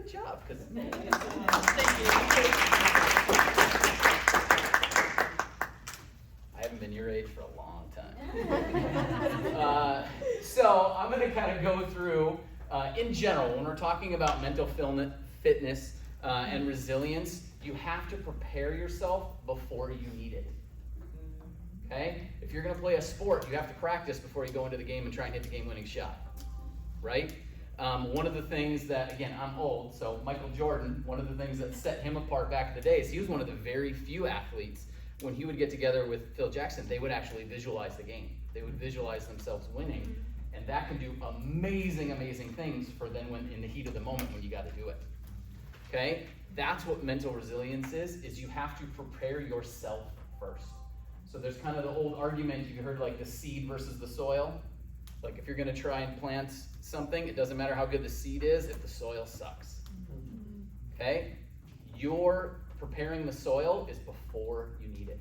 good job. Thank you. I haven't been your age for a long time. So I'm going to kind of go through, in general, when we're talking about mental fitness and resilience, you have to prepare yourself before you need it. Okay? If you're going to play a sport, you have to practice before you go into the game and try and hit the game-winning shot. Right? One of the things that, again, I'm old, so Michael Jordan, one of the things that set him apart back in the day is he was one of the very few athletes, when he would get together with Phil Jackson, they would actually visualize the game. They would visualize themselves winning, and that can do amazing, amazing things for then when in the heat of the moment when you got to do it. Okay? That's what mental resilience is you have to prepare yourself first. So there's kind of the old argument, you heard like the seed versus the soil. Like if you're going to try and plant something, it doesn't matter how good the seed is if the soil sucks. Okay? Your preparing the soil is before you need it.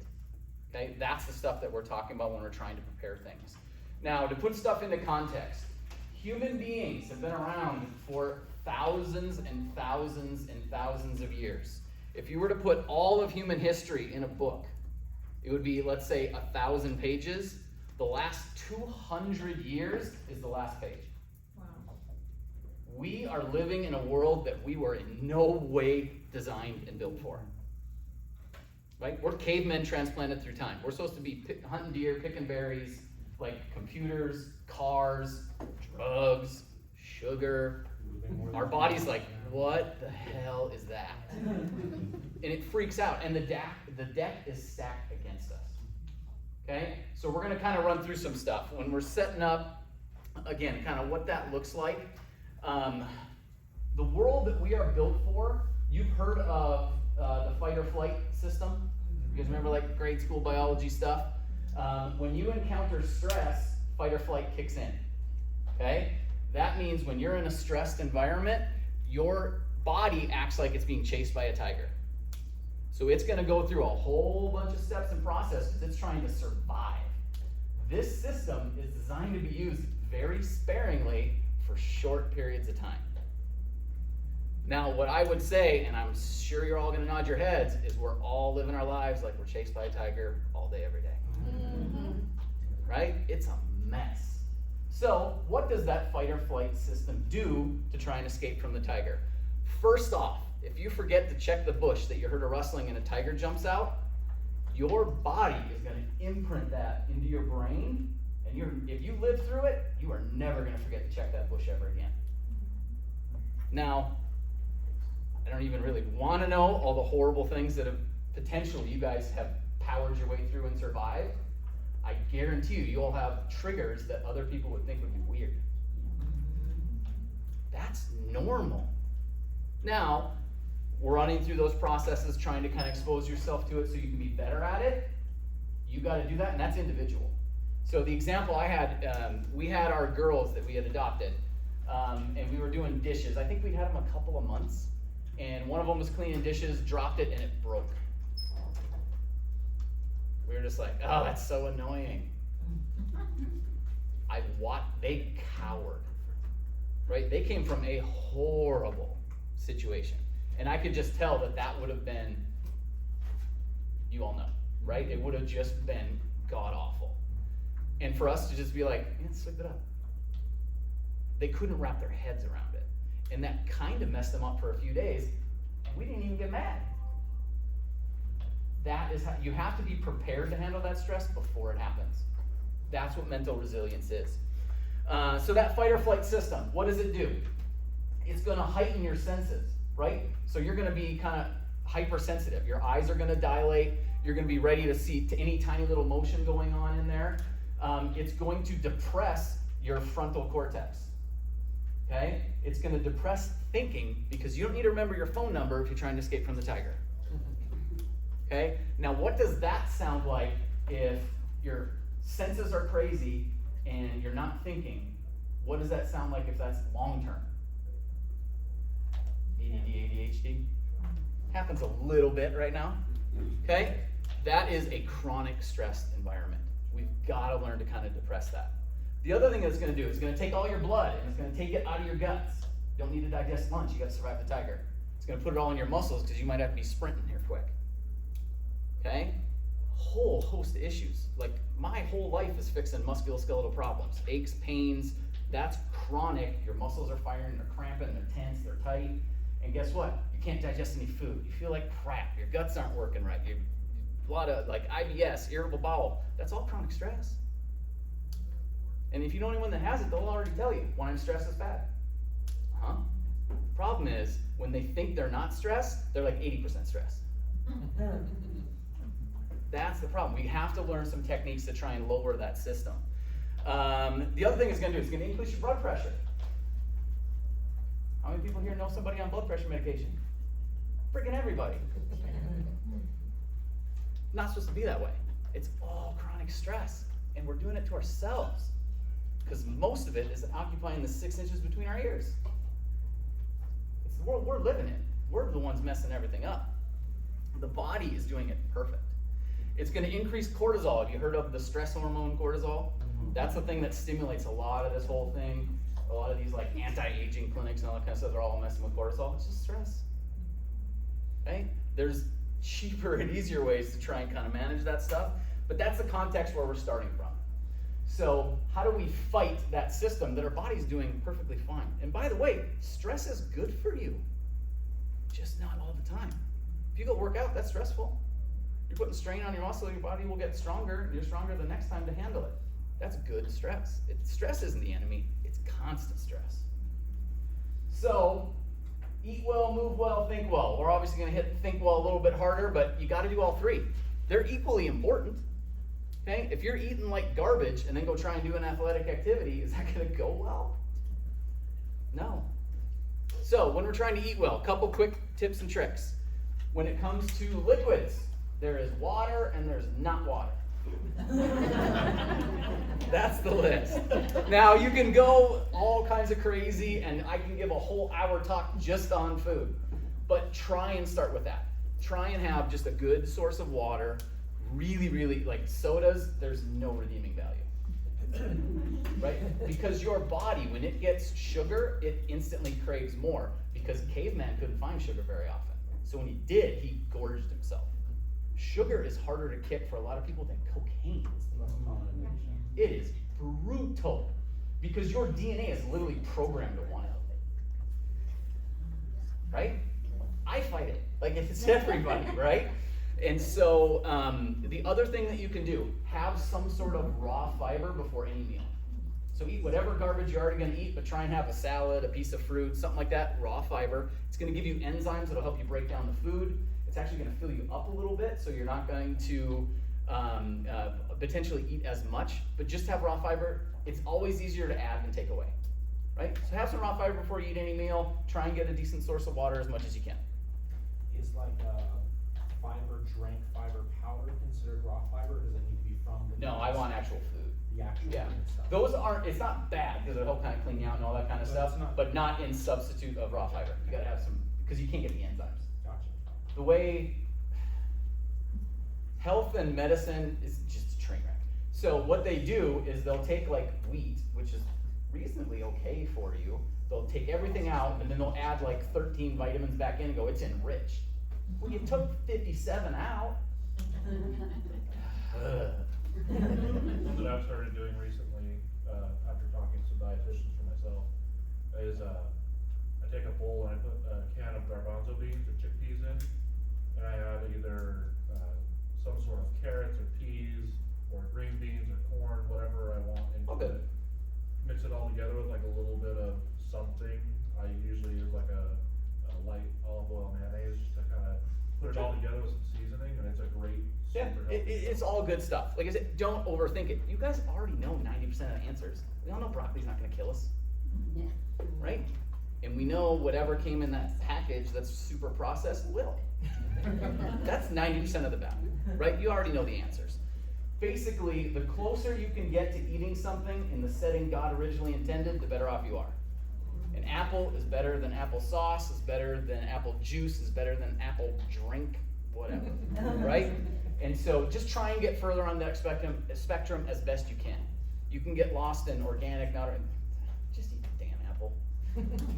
Okay? That's the stuff that we're talking about when we're trying to prepare things. Now, to put stuff into context, human beings have been around for thousands and thousands and thousands of years. If you were to put all of human history in a book, it would be, let's say, 1,000 pages. The last 200 years is the last page. Wow. We are living in a world that we were in no way designed and built for. Right? We're cavemen transplanted through time. We're supposed to be hunting deer, picking berries, like computers, cars, drugs, sugar. Our body's like, what the hell is that? And it freaks out. And the deck is stacked against us. Okay? So we're going to kind of run through some stuff. When we're setting up, again, kind of what that looks like. The world that we are built for, you've heard of the fight or flight system. You guys remember like grade school biology stuff? When you encounter stress, fight or flight kicks in. Okay? That means when you're in a stressed environment, your body acts like it's being chased by a tiger. So it's going to go through a whole bunch of steps and process because it's trying to survive. This system is designed to be used very sparingly for short periods of time. Now, what I would say, and I'm sure you're all going to nod your heads, is we're all living our lives like we're chased by a tiger all day, every day. Mm-hmm. Right? It's a mess. So, what does that fight or flight system do to try and escape from the tiger? First off, if you forget to check the bush that you heard a rustling and a tiger jumps out, your body is going to imprint that into your brain, and if you live through it, you are never going to forget to check that bush ever again. Now, I don't even really want to know all the horrible things that have potentially you guys have powered your way through and survived. I guarantee you all have triggers that other people would think would be weird. That's normal. Now, we're running through those processes, trying to kind of expose yourself to it so you can be better at it. You got to do that, and that's individual. So the example I had, we had our girls that we had adopted, and we were doing dishes. I think we'd had them a couple of months, and one of them was cleaning dishes, dropped it, and it broke. We were just like, oh, that's so annoying. They cowered, right? They came from a horrible situation. And I could just tell that would have been, you all know, right? It would have just been god-awful. And for us to just be like, yeah, sweep it up. They couldn't wrap their heads around it. And that kind of messed them up for a few days, and we didn't even get mad. That is how you have to be prepared to handle that stress before it happens. That's what mental resilience is. So that fight or flight system, what does it do? It's going to heighten your senses, right? So you're going to be kind of hypersensitive. Your eyes are going to dilate. You're going to be ready to see any tiny little motion going on in there. It's going to depress your frontal cortex. Okay? It's going to depress thinking because you don't need to remember your phone number if you're trying to escape from the tiger. Okay? Now, what does that sound like if your senses are crazy and you're not thinking? What does that sound like if that's long-term? ADD, ADHD? Happens a little bit right now. Okay? That is a chronic stressed environment. We've got to learn to kind of depress that. The other thing that it's going to do is it's going to take all your blood and it's going to take it out of your guts. You don't need to digest lunch, you gotta survive the tiger. It's gonna put it all in your muscles because you might have to be sprinting here quick. Okay? Whole host of issues. Like, my whole life is fixing musculoskeletal problems. Aches, pains, that's chronic. Your muscles are firing, they're cramping, they're tense, they're tight. And guess what? You can't digest any food. You feel like crap. Your guts aren't working right. A lot of like IBS, irritable bowel. That's all chronic stress. And if you know anyone that has it, they'll already tell you, when I'm stressed, it's bad. Problem is, when they think they're not stressed, they're like 80% stressed. That's the problem. We have to learn some techniques to try and lower that system. The other thing it's going to do is going to increase your blood pressure. How many people here know somebody on blood pressure medication? Freaking everybody. Not supposed to be that way. It's all chronic stress, and we're doing it to ourselves because most of it is occupying the 6 inches between our ears. It's the world we're living in. We're the ones messing everything up. The body is doing it perfect. It's going to increase cortisol. Have you heard of the stress hormone cortisol? That's the thing that stimulates a lot of this whole thing. A lot of these like anti-aging clinics and all that kind of stuff, they're all messing with cortisol. It's just stress. Okay? There's cheaper and easier ways to try and kind of manage that stuff, but that's the context where we're starting from. So how do we fight that system that our body's doing perfectly fine? And by the way, stress is good for you, just not all the time. If you go work out, that's stressful. You're putting strain on your muscle, your body will get stronger, and you're stronger the next time to handle it. That's good stress. Stress isn't the enemy, it's constant stress. So, eat well, move well, think well. We're obviously going to hit think well a little bit harder, but you got to do all three. They're equally important. Okay? If you're eating like garbage and then go try and do an athletic activity, is that going to go well? No. So, when we're trying to eat well, a couple quick tips and tricks. When it comes to liquids, there is water and there's not water. That's the list. Now you can go all kinds of crazy and I can give a whole hour talk just on food, but try and start with that. Try and have just a good source of water. Really, like sodas, there's no redeeming value. Right? Because your body, when it gets sugar, it instantly craves more because caveman couldn't find sugar very often. So when he did, he gorged himself. Sugar is harder to kick for a lot of people than cocaine. It is brutal because your DNA is literally programmed to want it. Right? I fight it. Like it's everybody, right? And so the other thing that you can do, have some sort of raw fiber before any meal. So eat whatever garbage you're already going to eat, but try and have a salad, a piece of fruit, something like that, raw fiber. It's going to give you enzymes that'll help you break down the food. It's actually going to fill you up a little bit, so you're not going to potentially eat as much, but just have raw fiber. It's always easier to add than take away, right? So have some raw fiber before you eat any meal. Try and get a decent source of water as much as you can. Is like fiber drink, fiber powder considered raw fiber, or does it need to be from the... No, I want actual food. The actual Yeah, food stuff? those aren't, it's not bad because it'll help kind of clean you out and all that kind of stuff, but not in substitute of raw fiber. You gotta have some, because you can't get the enzymes. Gotcha. The way health and medicine is just a train wreck. So what they do is they'll take like wheat, which is reasonably okay for you. They'll take everything out and then they'll add like 13 vitamins back in and go, it's enriched. Well, you took 57 out. One that I've started doing recently, after talking to some dietitians for myself, is I take a bowl and I put a can of garbanzo beans or chickpeas in, and I add either some sort of carrots or peas or green beans or corn, whatever I want into it. Mix it all together with like a little bit of something. I usually use like a light olive oil mayonnaise just to kind of put it all together with some seasoning, and it's a great, Yeah, super healthy it's all good stuff. Like I said, don't overthink it. You guys already know 90% of the answers. We all know broccoli's not going to kill us, right? And we know whatever came in that package that's super processed will. That's 90% of the battle, right? You already know the answers. Basically, the closer you can get to eating something in the setting God originally intended, the better off you are. An apple is better than apple sauce, is better than apple juice, is better than apple drink, whatever, right? And so just try and get further on that spectrum as best you can. You can get lost in organic, not just eat the damn apple.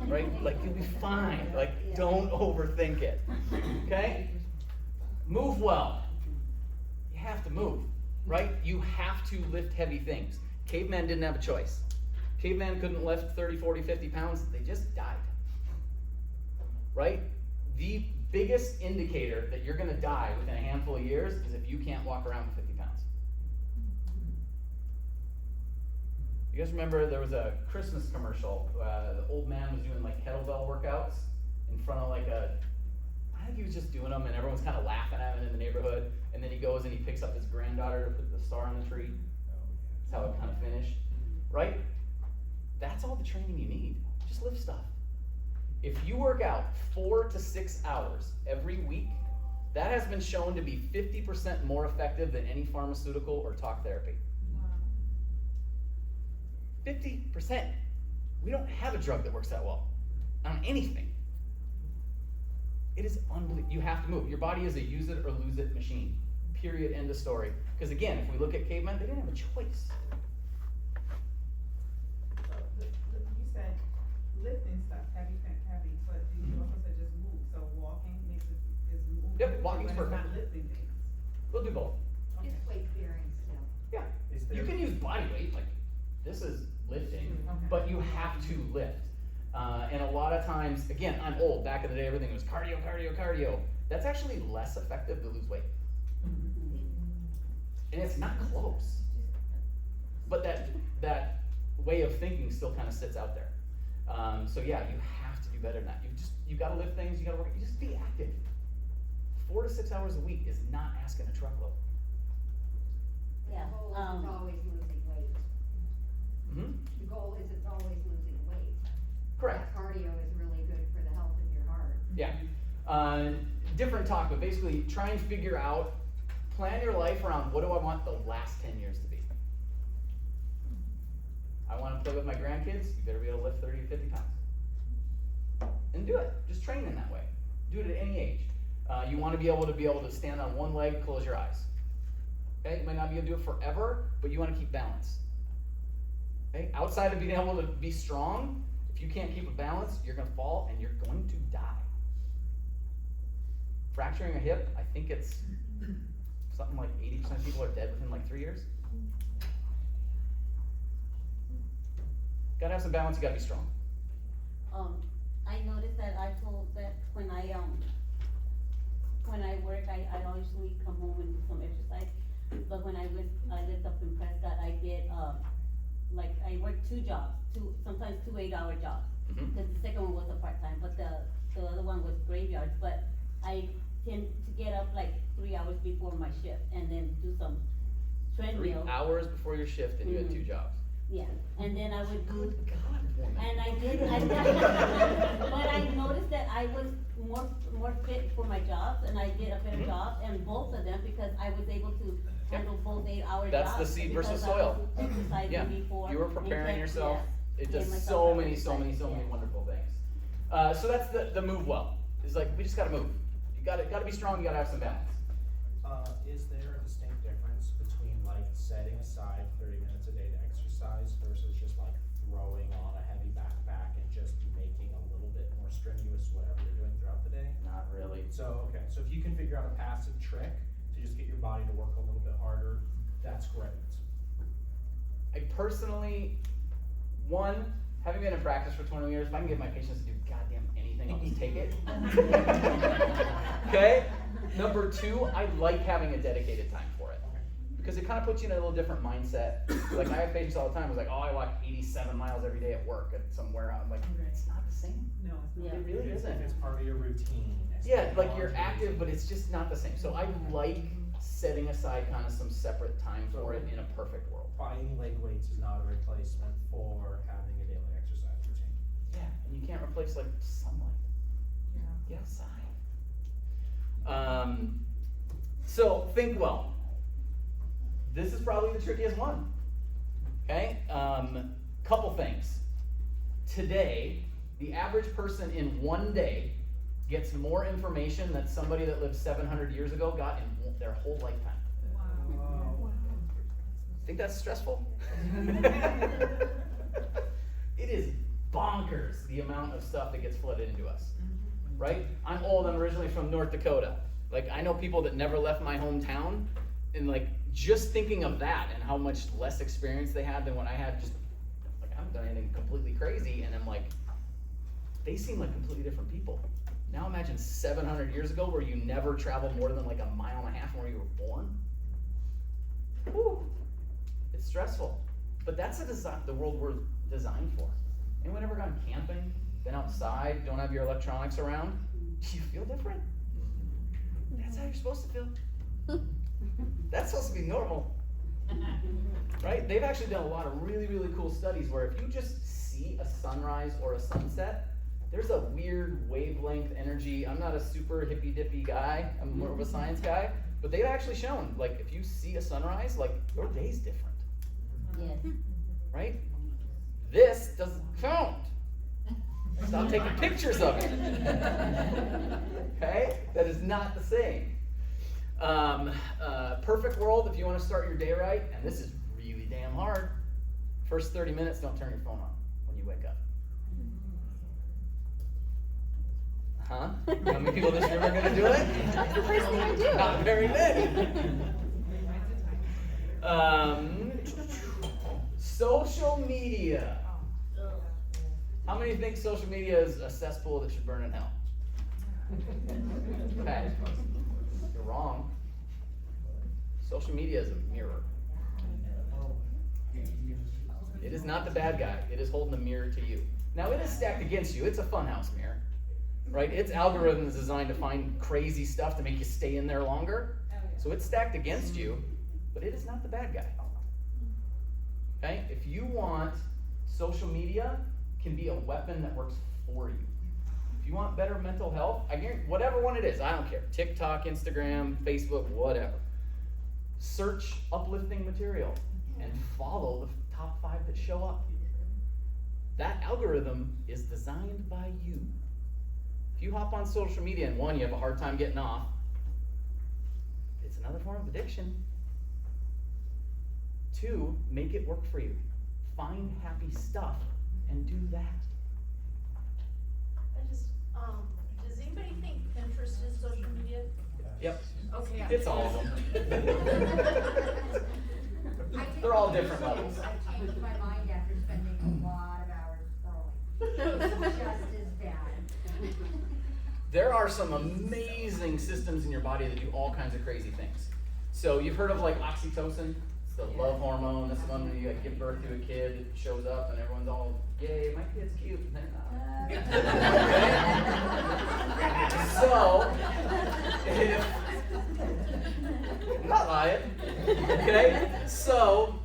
right? Like, you'll be fine. Like, don't overthink it, okay? Move well. You have to move, right? You have to lift heavy things. Cavemen didn't have a choice. Cavemen couldn't lift 30, 40, 50 pounds. They just died, right? The biggest indicator that you're going to die within a handful of years is if you can't walk around with 50 pounds. You guys remember there was a Christmas commercial, the old man was doing like kettlebell workouts in front of like I think he was just doing them and everyone's kind of laughing at him in the neighborhood, and then he goes and he picks up his granddaughter to put the star on the tree. That's how it kind of finished, right? That's all the training you need. Just lift stuff. If you work out 4 to 6 hours every week, that has been shown to be 50% more effective than any pharmaceutical or talk therapy. 50%. We don't have a drug that works that well on anything. It is unbelievable. You have to move. Your body is a use it or lose it machine. Period. End of story. Because again, if we look at cavemen, they didn't have a choice. You said lifting stuff, heavy, but you also said just move. So walking makes it is moving. Yep, walking's but it's perfect. not lifting things. We'll do both. Okay. It's weight bearing still. Yeah. Is there? You can use body weight, like this is lifting, Okay. but you have to lift. And a lot of times, again, I'm old. Back in the day, everything was cardio, cardio, cardio. That's actually less effective to lose weight. And it's not close. But that way of thinking still kind of sits out there. So yeah, you have to do better than that. You got to lift things. You got to work. You just be active. 4 to 6 hours a week is not asking a truckload. The goal is it's always losing weight. Mm-hmm. The goal is it's always losing weight. Correct. That cardio is really good for the health of your heart. Yeah. Different talk, but basically try and figure out, plan your life around what do I want the last 10 years to be. I want to play with my grandkids, you better be able to lift 30 to 50 pounds. And do it. Just train in that way. Do it at any age. You want to be able to stand on one leg, close your eyes. Okay? You might not be able to do it forever, but you want to keep balance. Okay? Outside of being able to be strong, if you can't keep a balance, you're going to fall and you're going to die. Fracturing a hip, I think it's something like 80% of people are dead within like 3 years. Gotta have some balance, you gotta be strong. I noticed that I told that when I work, I usually come home and do some exercise. But when I lived up in Prescott, I did, like, I worked 2 jobs, sometimes 2 8-hour jobs. Mhm. Cause the second one was a part-time, but the other one was graveyards, but I tend to get up like 3 hours before my shift and then do some 3 treadmill. hours before your shift and you had 2 jobs. Yeah, and then I would do, Good God, woman. and but I noticed that I was more fit for my jobs, and I did a better Mhm. job in both of them because I was able to handle both 8-hour jobs. That's the seed versus because I soil. was exercising Yeah, before you were and preparing kept- yourself. yes, It getting does myself so ready many for exercise, yeah. wonderful things. So that's the move well. It's like, we just gotta move. You gotta be strong, you gotta have some balance. Is there a distinct difference between like setting aside 30 minutes a day to exercise versus just like throwing on a heavy backpack and just making a little bit more strenuous whatever you're doing throughout the day? Not really. So, okay, so if you can figure out a passive trick to just get your body to work a little bit harder, that's great. I personally, having been in practice for 20 years, if I can get my patients to do goddamn anything, I'll just take it. Okay? Number 2, I like having a dedicated time for it. Because it kind of puts you in a little different mindset. Like, I have patients all the time who's like, oh, I walk 87 miles every day at work at somewhere. I'm like, it's not the same. No, it's not. It really If isn't. it's part of your routine. it's Yeah, like part you're of your active, routine. but it's just not the same. So I like setting aside kind of some separate time for it in a perfect world. Buying leg weights is not a replacement for having a daily exercise routine. Yeah, and you can't replace like sunlight. Yeah. Get outside. So think well. This is probably the trickiest one. Okay, couple things. Today, the average person in one day gets more information than somebody that lived 700 years ago got in their whole lifetime. Wow. Think that's stressful? It is bonkers the amount of stuff that gets flooded into us, right? I'm old, I'm originally from North Dakota. Like, I know people that never left my hometown, and like, just thinking of that and how much less experience they had than what I had, just, like, I haven't done anything completely crazy, and I'm like, they seem like completely different people. Now imagine 700 years ago where you never traveled more than like 1.5 miles from where you were born. Whew. It's stressful. But that's the world we're designed for. Anyone ever gone camping, been outside, don't have your electronics around? Do you feel different? That's how you're supposed to feel. That's supposed to be normal. Right? They've actually done a lot of really, really cool studies where if you just see a sunrise or a sunset, there's a weird wavelength energy. I'm not a super hippy dippy guy, I'm more of a science guy, but they've actually shown, like, if you see a sunrise, like, your day's different. Yes. Right? This doesn't count. Stop taking pictures of it. Okay? That is not the same. Perfect world, if you want to start your day right, and this is really damn hard, first 30 minutes, don't turn your phone on when you wake up. Huh? How many people in this room are going to do it? That's the first thing I do. Not very many. Social media. How many think social media is a cesspool that should burn in hell? Okay. You're wrong. Social media is a mirror. It is not the bad guy. It is holding a mirror to you. Now, it is stacked against you. It's a funhouse mirror. Right? Its algorithm is designed to find crazy stuff to make you stay in there longer. So it's stacked against you, but it is not the bad guy. Okay? If you want, social media can be a weapon that works for you. If you want better mental health, I guarantee, whatever one it is, I don't care. TikTok, Instagram, Facebook, whatever. Search uplifting material and follow the top 5 that show up. That algorithm is designed by you. If you hop on social media and one, you have a hard time getting off, it's another form of addiction. 2, make it work for you. Find happy stuff and do that. I just, does anybody think Pinterest is social media? Yep. Okay. It's all of them. They're all different levels. I've changed my mind after spending a lot of hours scrolling. It's just as bad. There are some amazing systems in your body that do all kinds of crazy things. So you've heard of like oxytocin? It's the love hormone. That's the one when you like give birth to a kid, it shows up and everyone's all, yay, my kid's cute. And they're not. So, I'm not lying. Okay? So,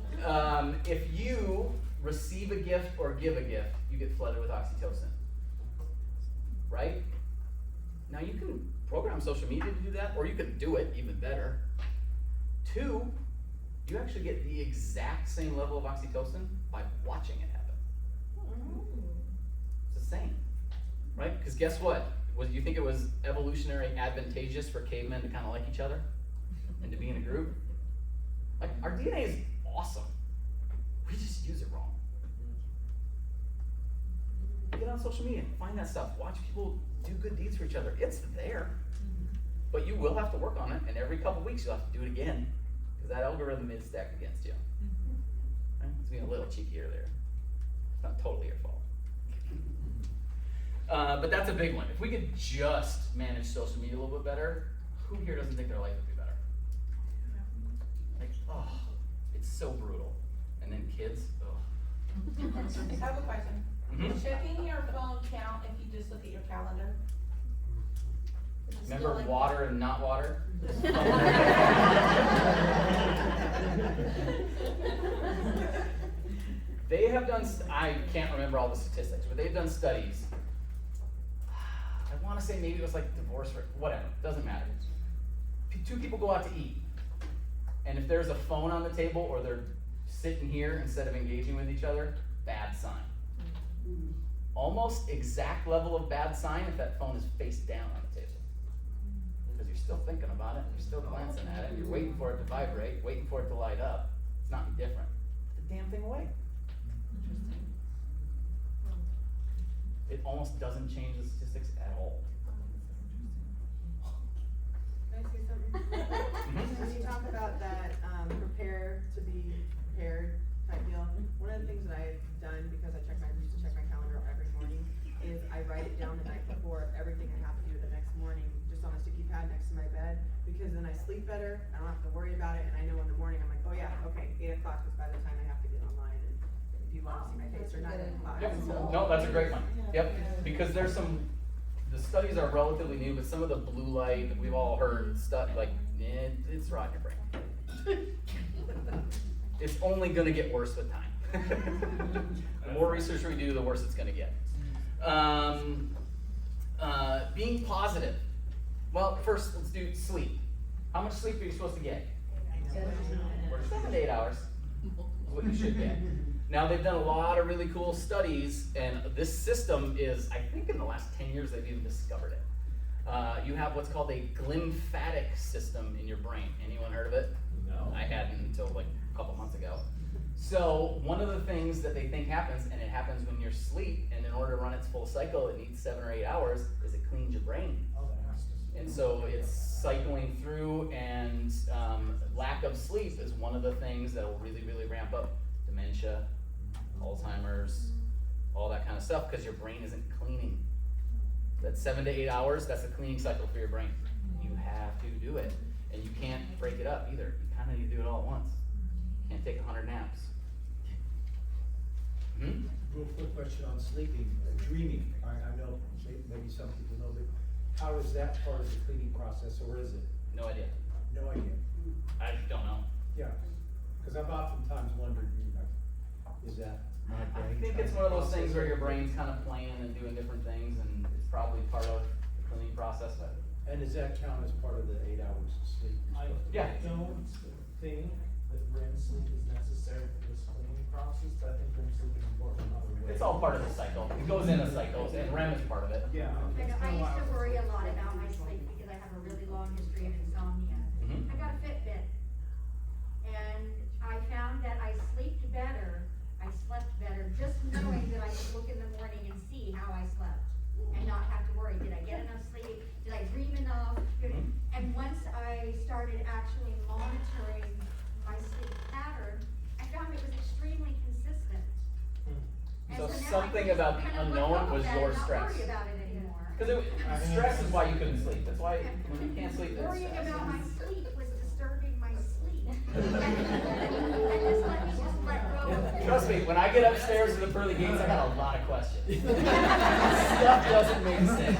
if you receive a gift or give a gift, you get flooded with oxytocin. Right? Now you can program social media to do that, or you can do it even better. 2, you actually get the exact same level of oxytocin by watching it happen. It's the same, right? Because guess what? You think it was evolutionary advantageous for cavemen to kind of like each other and to be in a group? Like, our DNA is awesome. We just use it wrong. Get on social media, find that stuff, watch people do good deeds for each other. It's there. But you will have to work on it, and every couple weeks you'll have to do it again, because that algorithm is stacked against you. Right? It's being a little cheekier there. It's not totally your fault. But that's a big one. If we could just manage social media a little bit better, who here doesn't think their life would be better? Like, oh, it's so brutal. And then kids, oh. I have a question. Mhm. Does checking your phone count if you just look at your calendar? Is it still Remember like- water and not water? They have done, I can't remember all the statistics, but they've done studies. I want to say maybe it was like divorce rate, whatever, doesn't matter. 2 people go out to eat, and if there's a phone on the table or they're sitting here instead of engaging with each other, bad sign. Almost exact level of bad sign if that phone is face down on the table. Because you're still thinking about it, you're still glancing at it, you're waiting for it to vibrate, waiting for it to light up. It's not any different. Put the damn thing away. It almost doesn't change the statistics at all. Can I say something? When you talk about that, prepare to be prepared type deal, one of the things that I've done, because I used to check my calendar every morning, is I write it down the night before of everything I have to do the next morning, just on a sticky pad next to my bed, because then I sleep better, I don't have to worry about it, and I know in the morning, I'm like, oh yeah, okay, 8 o'clock is by the time I have to get online, and if you wanna see my face, or 9 o'clock. Yep, So- no, that's a great one, yep, because there's the studies are relatively new, but some of the blue light, that we've all heard stuff, like, it's rotting your brain. It's only gonna get worse with time. The more research we do, the worse it's gonna get. Being positive. Well, first, let's do sleep. How much sleep are you supposed to get? 7 to 8 hours is what you should get. Now, they've done a lot of really cool studies, and this system is, I think in the last 10 years, they've even discovered it. You have what's called a glymphatic system in your brain. Anyone heard of it? No. I hadn't until like a couple months ago. So one of the things that they think happens, and it happens when you're asleep, and in order to run its full cycle, it needs 7 or 8 hours, is it cleans your brain. Oh, that has to. And so it's cycling through, and lack of sleep is one of the things that will really, really ramp up dementia, Alzheimer's, all that kind of stuff, because your brain isn't cleaning. That 7 to 8 hours, that's a cleaning cycle for your brain. You have to do it, and you can't break it up either. You kind of need to do it all at once. You can't take 100 naps. Real quick question on sleeping, dreaming. I know maybe some people know, but how is that part of the cleaning process, or is it? No idea. No idea. I don't know. Yeah, because I've oftentimes wondered, is that my brain? I think trying it's to one of those process things where it? your brain's kind of playing and doing different things, and it's probably part of the cleaning process. But And does that count as part of the 8 hours of sleep? I Yeah. don't think that REM sleep is necessary for this cleaning process, but I think REM sleep is important in other ways. it's all part of the cycle. It goes in a cycle, and REM is part of it. Yeah. I know, I used to worry a lot about my sleep because I have a really long history of insomnia. Mhm. I got a Fitbit, and I found that I slept better, just knowing that I could look in the morning and see how I slept, and not have to worry, did I get enough sleep, did I dream enough? And once I started actually monitoring my sleep pattern, I found it was extremely consistent. And So now I something can about just the kind of let unknown go of was that your and not stress. worry about it anymore. Because stress is why you couldn't sleep. That's why when you can't sleep, it's Worrying stress. about my sleep was disturbing my sleep. And just let me just let go of it. Trust me, when I get upstairs to the pearly gates, I got a lot of questions. Stuff doesn't make sense.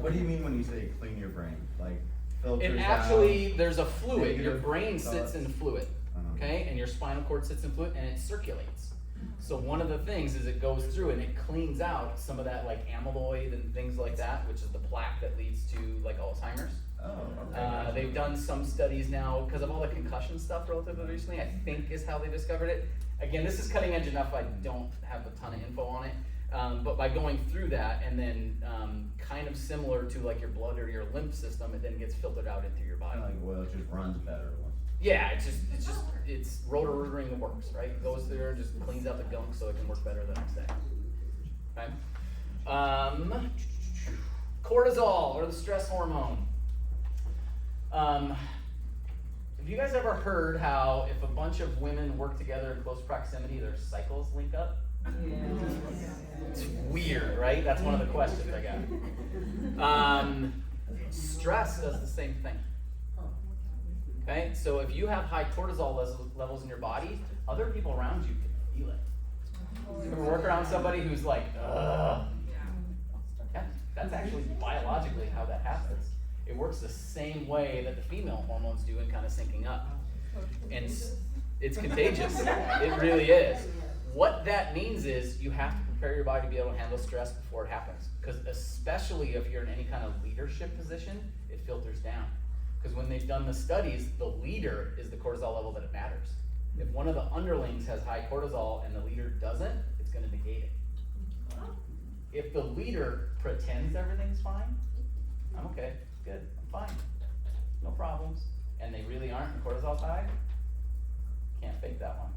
What do you mean when you say clean your brain? Like filters It out? actually, there's a fluid. Your negative brain sits thoughts? in fluid, okay? And your spinal cord sits in fluid, and it circulates. So one of the things is it goes through and it cleans out some of that like amyloid and things like that, which is the plaque that leads to like Alzheimer's. Oh, okay. They've done some studies now because of all the concussion stuff relatively recently, I think is how they discovered it. Again, this is cutting edge enough, I don't have a ton of info on it. But by going through that and then kind of similar to like your blood or your lymph system, it then gets filtered out into your body. Kind of like oil, it just runs better. Yeah, it's rotor-rooting the works, right? It goes through and just cleans out the gunk so it can work better the next day. Okay? Cortisol, or the stress hormone. Have you guys ever heard how if a bunch of women work together in close proximity, their cycles link up? It's weird, right? That's one of the questions I got. Stress does the same thing. Okay, so if you have high cortisol levels in your body, other people around you can feel it. You ever work around somebody who's like, ugh? Yeah, that's actually biologically how that happens. It works the same way that the female hormones do in kind of syncing up. And it's contagious. It really is. What that means is you have to prepare your body to be able to handle stress before it happens. Because especially if you're in any kind of leadership position, it filters down. Because when they've done the studies, the leader is the cortisol level that it matters. If one of the underlings has high cortisol and the leader doesn't, it's going to negate it. If the leader pretends everything's fine, I'm okay, good, I'm fine, no problems, and they really aren't, and cortisol's high, can't fake that one.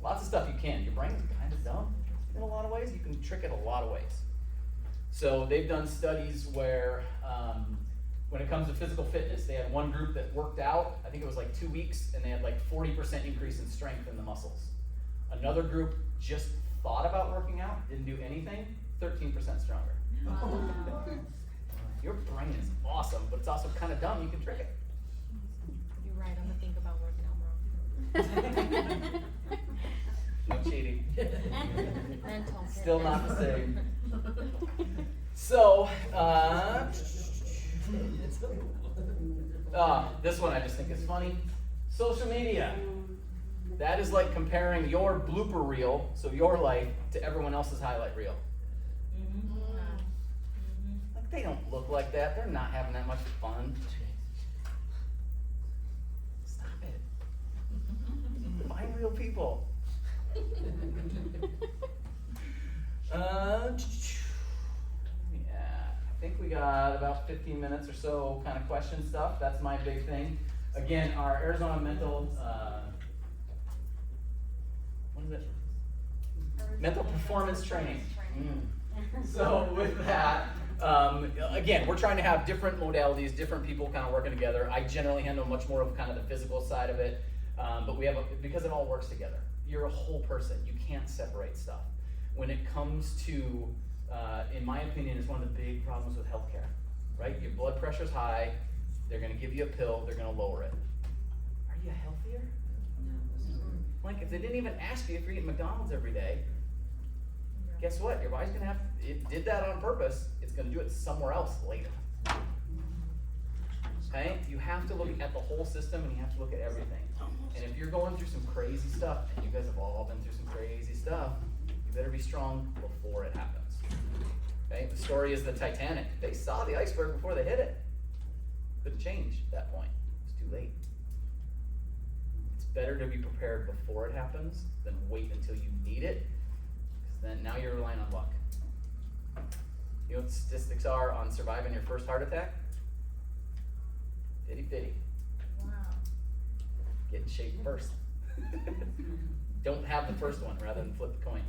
Lots of stuff you can. Your brain's kind of dumb. in a lot of ways, you can trick it a lot of ways. So they've done studies where, when it comes to physical fitness, they had one group that worked out, I think it was like 2 weeks, and they had like 40% increase in strength in the muscles. Another group just thought about working out, didn't do anything, 13% stronger. Your brain is awesome, but it's also kind of dumb, you can trick it. You're right, I'm gonna think about working out more. No cheating. Mental. Still not the same. So, this one I just think is funny. Social media. That is like comparing your blooper reel, so your life, to everyone else's highlight reel. Like, they don't look like that. They're not having that much fun. Stop it. Find real people. Yeah, I think we got about 15 minutes or so kind of question stuff. That's my big thing. Again, our Arizona mental, what is it? Mental performance training. So with that, again, we're trying to have different modalities, different people kind of working together. I generally handle much more of kind of the physical side of it, but we have, because it all works together. You're a whole person. You can't separate stuff. When it comes to, in my opinion, it's one of the big problems with healthcare, right? Your blood pressure's high. They're going to give you a pill. They're going to lower it. Are you healthier? Like, if they didn't even ask you if you're eating McDonald's every day, guess what? Your body's gonna have, it did that on purpose. It's gonna do it somewhere else later. Okay? You have to look at the whole system and you have to look at everything. And if you're going through some crazy stuff, and you guys have all been through some crazy stuff, you better be strong before it happens. Okay? The story is the Titanic. They saw the iceberg before they hit it. Couldn't change at that point. It's too late. It's better to be prepared before it happens than wait until you need it, because then now you're relying on luck. You know what the statistics are on surviving your first heart attack? Itty-bitty. Wow. Get in shape first. Don't have the first one rather than flip the coin.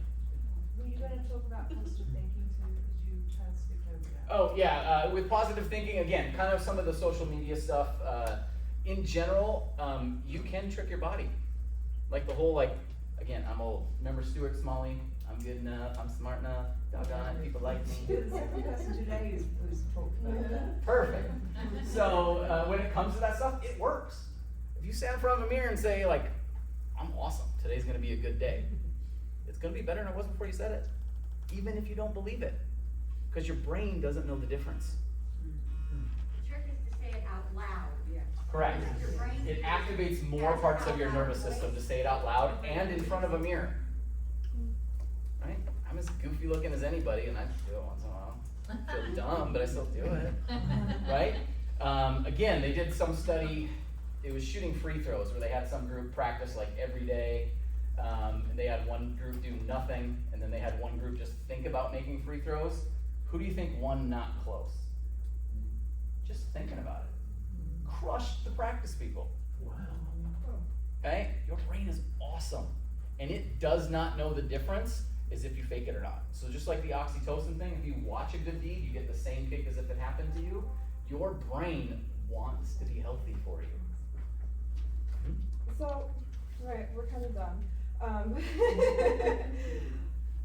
Were you gonna talk about positive thinking too? Did you kind of skip over that? Oh yeah, with positive thinking, again, kind of some of the social media stuff. In general, you can trick your body. Like the whole, like, again, I'm old. Remember Stuart Smalley? I'm good enough, I'm smart enough, doggone it, people like me. You're the second person today who's talked about that. Perfect. So when it comes to that stuff, it works. If you stand in front of a mirror and say, like, I'm awesome, today's gonna be a good day, it's gonna be better than it was before you said it, even if you don't believe it, because your brain doesn't know the difference. The trick is to say it out loud. Correct. Your brain- It activates more parts of your nervous system to say it out loud and in front of a mirror. Right? I'm as goofy looking as anybody, and I do it once in a while. I feel dumb, but I still do it. Right? Again, they did some study. It was shooting free throws where they had some group practice like every day. And they had one group do nothing, and then they had one group just think about making free throws. Who do you think won not close? Just thinking about it. Crushed the practice people. Wow. Okay? Your brain is awesome. And it does not know the difference as if you fake it or not. So just like the oxytocin thing, if you watch a good deed, you get the same kick as if it happened to you. Your brain wants to be healthy for you. So, right, we're kind of done.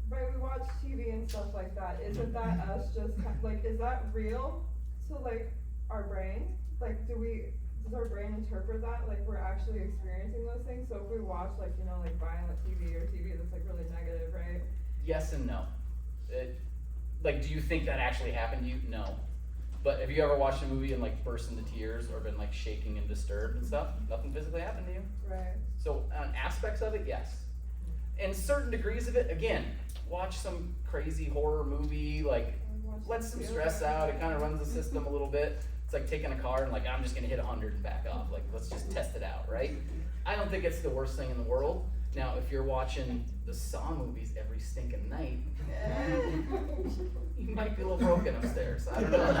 Right, we watch TV and stuff like that. Isn't that us just like, is that real to like our brain? Like, does our brain interpret that? Like, we're actually experiencing those things? So if we watch like, you know, like violent TV or TV that's like really negative, right? Yes and no. Like, do you think that actually happened to you? No. But have you ever watched a movie and like burst into tears or been like shaking and disturbed and stuff? Nothing physically happened to you? Right. So on aspects of it, yes. And certain degrees of it, again, watch some crazy horror movie, like lets some stress out, it kind of runs the system a little bit. It's like taking a car and like, I'm just gonna hit 100 and back off. Like, let's just test it out, right? I don't think it's the worst thing in the world. Now, if you're watching the Saw movies every stinking night, you might be a little broken upstairs. I don't know.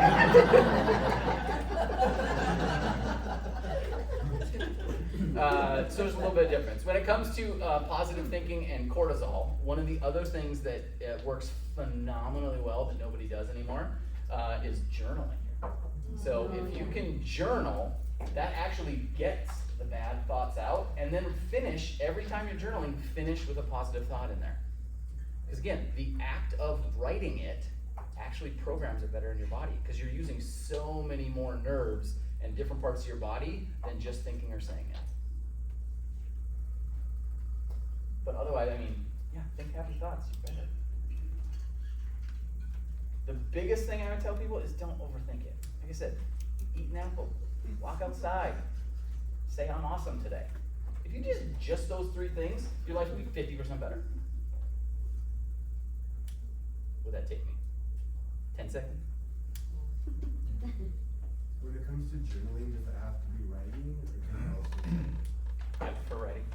So there's a little bit of difference. When it comes to positive thinking and cortisol, one of the other things that works phenomenally well that nobody does anymore is journaling. So if you can journal, that actually gets the bad thoughts out, and then finish, every time you're journaling, finish with a positive thought in there. Because again, the act of writing it actually programs it better in your body, because you're using so many more nerves and different parts of your body than just thinking or saying it. But otherwise, I mean, yeah, think happy thoughts, you better. The biggest thing I would tell people is don't overthink it. Like I said, eat an apple, walk outside, say I'm awesome today. If you did just those 3 things, your life would be 50% better. Would that take me 10 seconds? When it comes to journaling, does it have to be writing, or can it also? I prefer writing.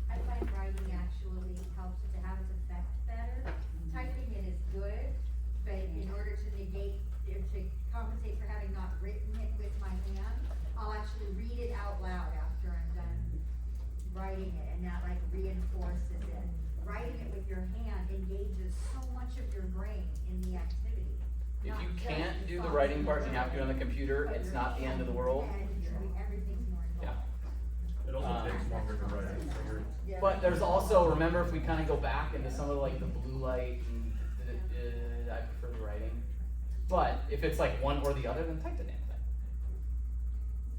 I find writing actually helps it to have its effect better. Typing it is good, but in order to negate, or to compensate for having not written it with my hand, I'll actually read it out loud after I'm done writing it, and that like reinforces it. Writing it with your hand engages so much of your brain in the activity. If not you just can't do the following writing part and you have to do it on the computer, but it's your not the end of the hand world. and everything's more involved. It also takes longer to write, so you're. But there's also, remember, if we kind of go back into some of like the blue light and I prefer the writing. But if it's like one or the other, then type the damn thing.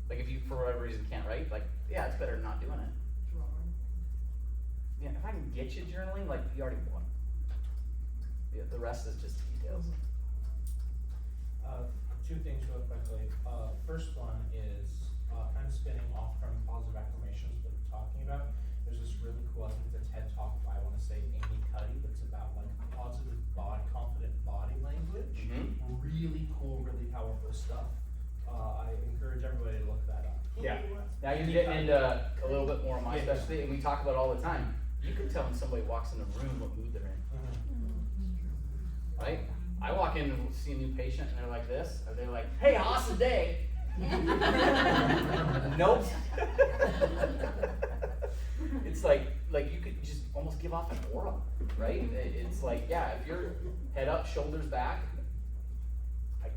Like if you, for whatever reason, can't write, like, yeah, it's better than not doing it. Yeah, if I can get you journaling, like, you already won. Yeah, the rest is just details. 2 things real quickly. First one is kind of spinning off from positive affirmations that we're talking about. There's this really cool, I think it's a TED Talk by, I want to say, Amy Cuddy, that's about like positive body, confident body language. Really cool, really powerful stuff. I encourage everybody to look that up. Yeah. Now you're getting into a little bit more of my specialty, and we talk about it all the time. You can tell when somebody walks in a room what mood they're in. Right? I walk in and see a new patient and they're like this, or they're like, hey, awesome day. Nope. It's like you could just almost give off an aura, right? It's like, yeah, if you're head up, shoulders back,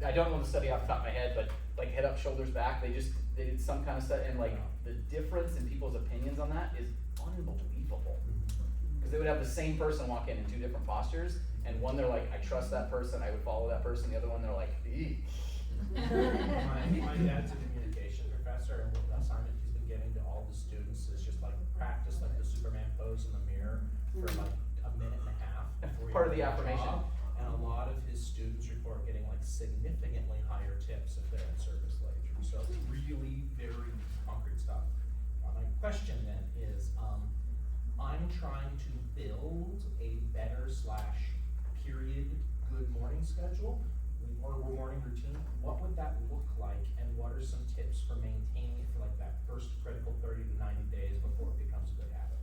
I don't know the study off the top of my head, but like head up, shoulders back, they did some kind of study, and like the difference in people's opinions on that is unbelievable. Because they would have the same person walk in 2 different postures, and one they're like, I trust that person, I would follow that person. The other one they're like, eek. My dad's a communication professor, and what assignment he's been giving to all the students is just like practice like the Superman pose in the mirror for like a minute and a half. before you Part of do the your affirmation. job. And a lot of his students report getting like significantly higher tips if they're in service leisure. So really very concrete stuff. My question then is, I'm trying to build a better / period good morning schedule or morning routine. What would that look like, and what are some tips for maintaining it for like that first critical 30 to 90 days before it becomes a good habit?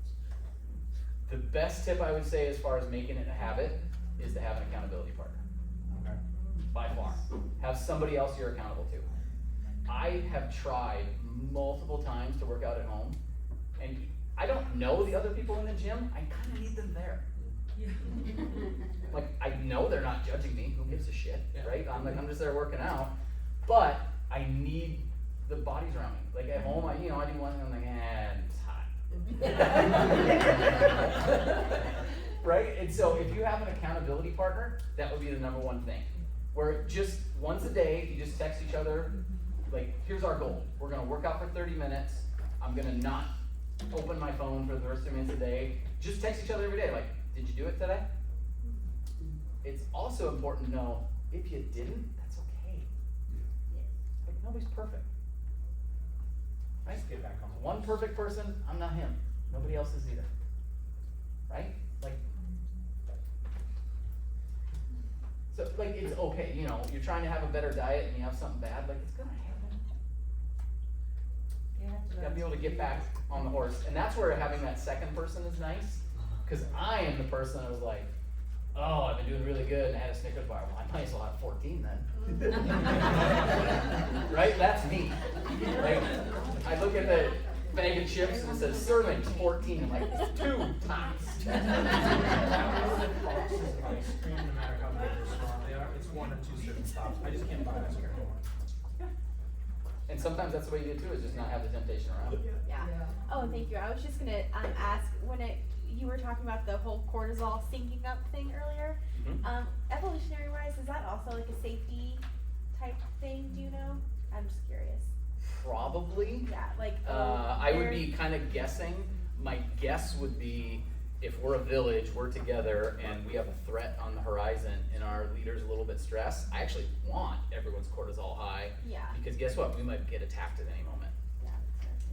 The best tip I would say as far as making it a habit is to have an accountability partner. Okay. By far. Have somebody else you're accountable to. I have tried multiple times to work out at home, and I don't know the other people in the gym. I kind of need them there. Like, I know they're not judging me. Who gives a shit, right? I'm just there working out. But I need the bodies around me. Like at home, I do one thing, I'm like, it's hot. Right? And so if you have an accountability partner, that would be the #1 thing. Where just once a day, you just text each other, like, here's our goal. We're gonna work out for 30 minutes. I'm gonna not open my phone for the first 3 minutes a day. Just text each other every day, like, did you do it today? It's also important to know, if you didn't, that's okay. Like, nobody's perfect. Right? Just get back on the One perfect person, I'm not him. Nobody else is either. Right? Like, so, like, it's okay, you're trying to have a better diet and you have something bad, like, it's gonna happen. You gotta be able to get back on the horse. And that's where having that second person is nice, because I am the person that was like, oh, I've been doing really good, and I had a Snickers bar. Well, I might as well have 14 then. Right? That's me. Like, I look at bag of chips and it says serving 14. I'm like, it's 2 tops. That roll of boxes of ice cream, no matter how big or small they are, it's 1 or 2 serving tops. I just can't buy ice cream anymore. And sometimes that's the way you do it too, is just not have the temptation around. Yeah. Oh, thank you. I was just gonna ask you were talking about the whole cortisol syncing up thing earlier. Mhm. Evolutionary wise, is that also like a safety type thing? Do you know? I'm just curious. Probably. Yeah, like. I would be kind of guessing. My guess would be if we're a village, we're together, and we have a threat on the horizon, and our leader's a little bit stressed. I actually want everyone's cortisol high. Yeah. Because guess what? We might get attacked at any moment. Yeah.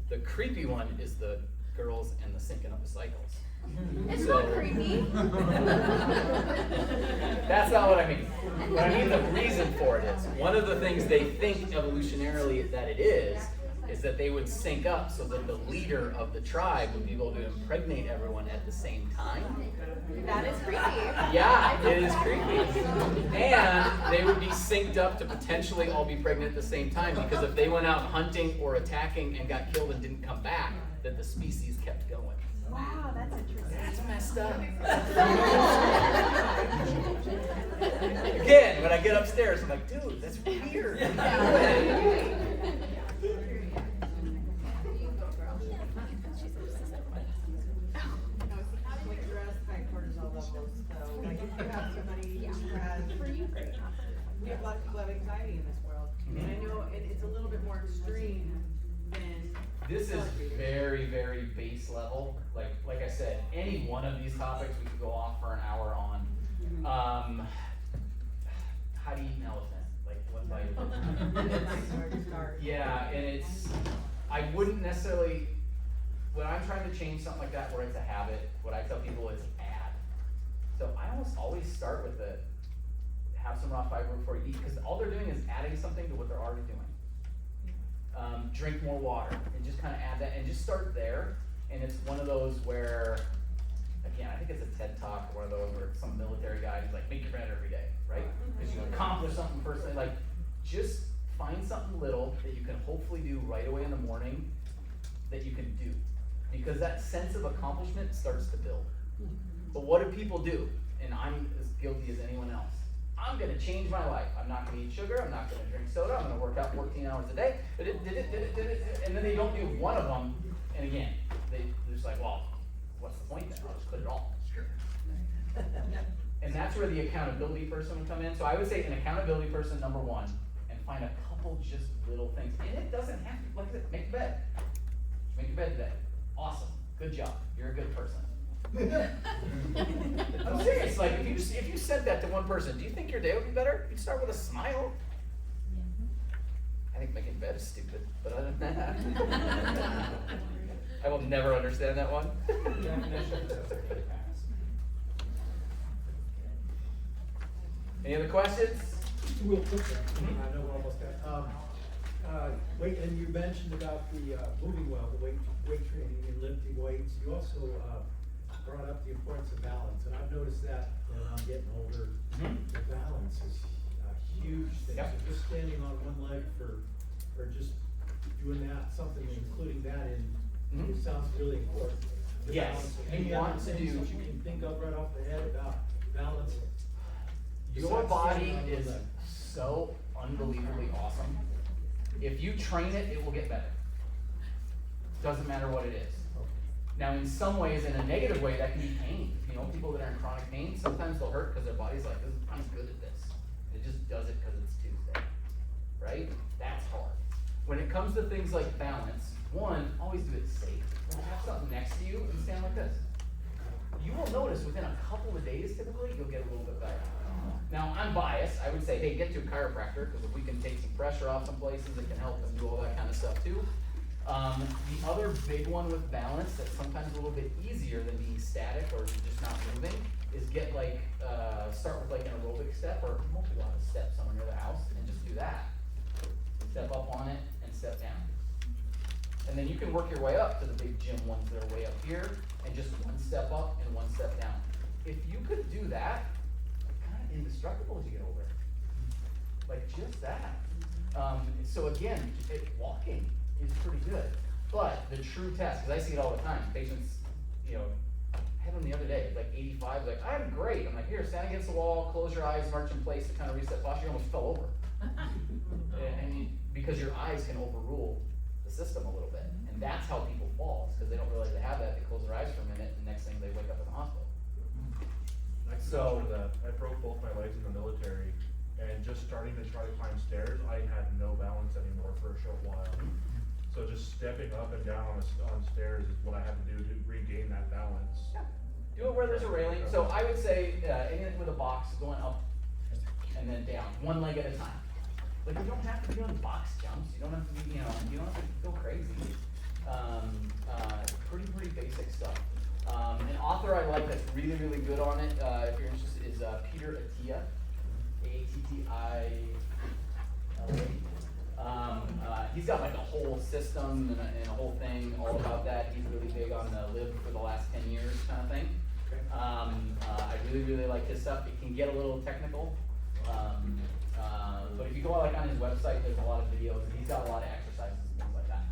The creepy one is the girls and the syncing up the cycles. It's So- not creepy. That's not what I mean. What I mean, the reason for it is, one of the things they think evolutionarily that it is that they would sync up so that the leader of the tribe would be able to impregnate everyone at the same time. That is creepy. Yeah, it is creepy. And they would be synced up to potentially all be pregnant at the same time, because if they went out hunting or attacking and got killed and didn't come back, that the species kept going. Wow, that's interesting. That's messed up. Again, when I get upstairs, I'm like, dude, that's weird. How to address high cortisol levels, so, like, if you have somebody who has, we have a lot of people have anxiety in this world, and I know, and it's a little bit more extreme than. This is very, very base level. Like I said, any one of these topics we could go off for an hour on. How do you eat an elephant? Like, what bite? Yeah, and it's, I wouldn't necessarily, when I'm trying to change something like that where it's a habit, what I tell people is add. So I almost always start with the, have some raw fiber before you eat, because all they're doing is adding something to what they're already doing. Drink more water, and just kind of add that, and just start there. And it's one of those where, again, I think it's a TED Talk, one of those where some military guy who's like, make your bed every day, right? Because you accomplish something first thing, like, just find something little that you can hopefully do right away in the morning that you can do. Because that sense of accomplishment starts to build. But what do people do? And I'm as guilty as anyone else. I'm gonna change my life. I'm not gonna eat sugar, I'm not gonna drink soda, I'm gonna work out 14 hours a day, and then they don't do one of them, and again, they're just like, well, what's the point then? I'll just quit it all. And that's where the accountability person would come in. So I would say an accountability person, number one, and find a couple just little things. And it doesn't have to, like I said, make your bed. Just make your bed today. Awesome, good job, you're a good person. I'm serious, like if you said that to one person, do you think your day would be better? You'd start with a smile. I think making bed is stupid, but other than that, I will never understand that one. Any other questions? Real quick, I know we're almost done. Wait, and you mentioned about the moving well, the weight training and lifting weights. You also brought up the importance of balance, and I've noticed that when I'm getting older, the balance is a huge thing. Yep. So just standing on one leg or just doing that, something, including that in, it sounds really important. The Yes, balance. you Any want other to things do- that you can think of right off the head about balance? Your Besides body standing on one is leg? so unbelievably awesome. If you train it, it will get better. Doesn't matter what it is. Now, in some ways, in a negative way, that can be pain. You know, people that are in chronic pain, sometimes they'll hurt because their body's like, I'm good at this. It just does it because it's Tuesday, right? That's hard. When it comes to things like balance, one, always do it safe. Have something next to you and stand like this. You will notice within a couple of days, typically, you'll get a little bit better. Now, I'm biased. I would say, hey, get to a chiropractor, because if we can take some pressure off some places, it can help and do all that kind of stuff too. The other big one with balance that's sometimes a little bit easier than being static or just not moving is get like, start with like an aerobic step, or hopefully you'll have a step somewhere near the house, and just do that. Step up on it and step down. And then you can work your way up to the big gym ones that are way up here, and just one step up and one step down. If you could do that, you're kind of indestructible as you get older. Like just that. So again, walking is pretty good. But the true test, because I see it all the time, patients, you know, I had them the other day, like 85, like, I'm great. I'm like, here, stand against the wall, close your eyes, march in place to kind of reset posture. You almost fell over. Because your eyes can overrule the system a little bit. And that's how people fall, because they don't realize they have that. They close their eyes for a minute, and next thing they wake up in the hospital. I can So- vouch for that. I broke both my legs in the military, and just starting to try to climb stairs, I had no balance anymore for a short while. So just stepping up and down on stairs is what I had to do to regain that balance. Do it where there's a railing. So I would say, anything with a box going up and then down, one leg at a time. Like, you don't have to be doing box jumps. You don't have to be, you don't have to go crazy. Pretty basic stuff. An author I like that's really, really good on it, if you're interested, is Peter Attia, A-T-T-I-L-A. He's got like a whole system and a whole thing all about that. He's really big on the live for the last 10 years kind of thing. I really, really like his stuff. It can get a little technical. But if you go like on his website, there's a lot of videos, and he's got a lot of exercises and things like that.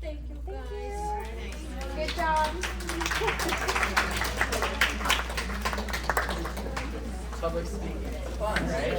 Thank you, guys. Very nice. Good job. Public speaking, it's fun, right?